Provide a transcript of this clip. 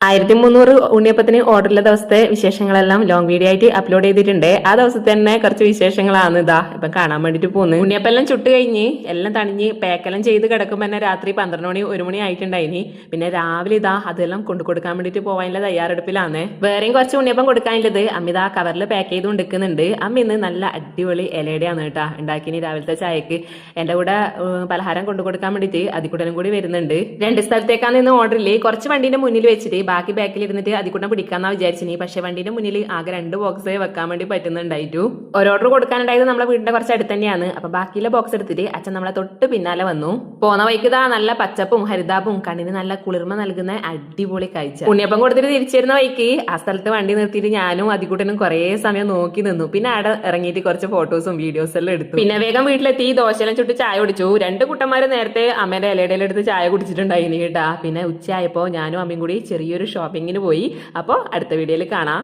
1300 ഉണ്ണിയപ്പത്തിന് ഓർഡറുള്ള ദിവസത്തെ വിശേഷങ്ങളെല്ലാം long video ആയിട്ട് upload ചെയ്തിട്ടുണ്ട്. ആ ദിവസത്തെ തന്നെ കുറച്ച് വിശേഷങ്ങളാണ് ഇതാ ഇപ്പൊ കാണാൻ വേണ്ടിട്ട് പോകുന്നത്. ഉണ്ണിയപ്പം എല്ലാം ചുട്ട് കഴിഞ്ഞ് എല്ലാം തണിഞ്ഞ് പാക്കെല്ലാം ചെയ്ത് കിടക്കുമ്പോൾ തന്നെ രാത്രി 12 മണി 1 മണി ആയിട്ടുണ്ടായിനി. പിന്നെ രാവിലെ ഇതാ അതെല്ലാം കൊണ്ടു കൊടുക്കാൻ വേണ്ടിട്ട് പോകാനുള്ള തയ്യാറെടുപ്പിലാണ്. വേറെയും കുറച്ച് ഉണ്ണിയപ്പം കൊടുക്കാനുള്ളത് അമ്മ ഇതാ കവറിൽ പാക്ക് ചെയ്ത് കൊടുക്കുന്നുണ്ട്. അമ്മ ഇന്ന് നല്ല അടിപൊളി ഇലയുടെയാണ് കേട്ടാ ഉണ്ടാക്കിനി രാവിലത്തെ ചായക്ക്. എന്റെ കൂടെ പലഹാരം കൊണ്ടു കൊടുക്കാൻ വേണ്ടിട്ട് അതിക്കൂടലും കൂടി വരുന്നുണ്ട്. 2 സ്ഥലത്തേക്കാണ് ഇന്ന് ഓർഡറിൽ. കുറച്ച് വണ്ടീന്റെ മുന്നിൽ വെച്ചിട്ട് ബാക്കി ബാക്കിൽ ഇരുന്നിട്ട് അതിക്കൂടെ പിടിക്കാന്നാ വിചാരിച്ചിനി. പക്ഷെ വണ്ടീന്റെ മുന്നിൽ ആകെ 2 ബോക്സ് വെക്കാൻ വേണ്ടി പറ്റുന്നുണ്ടായിട്ടു. ഒരു ഓർഡർ കൊടുക്കാനുണ്ടായത് നമ്മളെ വീടിന്റെ കുറച്ച് അടുത്ത് തന്നെയാണ്. അപ്പൊ ബാക്കിയുള്ള ബോക്സ് എടുത്തിട്ട് അച്ഛൻ നമ്മളെ തൊട്ട് പിന്നാലെ വന്നു. പോന്ന വൈക്ക് ഇതാ നല്ല പച്ചപ്പും ഹരിതാപും കണ്ണിന് നല്ല കുളിർമ നൽകുന്ന അടിപൊളി കാഴ്ച. ഉണ്ണിയപ്പം കൊടുത്തിട്ട് തിരിച്ചിരുന്ന വൈക്ക് ആ സ്ഥലത്ത് വണ്ടി നിർത്തിയിട്ട് ഞാനും അതിക്കൂട്ടനും കുറേ സമയം നോക്കി നിന്നു. പിന്നെ അവിടെ ഇറങ്ങിയിട്ട് കുറച്ച് ഫോട്ടോസും വീഡിയോസ് എല്ലാം എടുത്തു. പിന്നെ വേഗം വീട്ടിലെത്തി ദോശയെല്ലാം ചുട്ട് ചായ കുടിച്ചു. 2 കുട്ടന്മാര് നേരത്തെ അമ്മേന്റെ ഇലയുടെ എടുത്ത് ചായ കുടിച്ചിട്ടുണ്ടായിനി കേട്ടാ. പിന്നെ ഉച്ചയായപ്പോ ഞാനും അമ്മയും കൂടി ചെറിയൊരു ഷോപ്പിങ്ങിന് പോയി. അപ്പോൾ അടുത്ത വീഡിയോയിൽ കാണാം.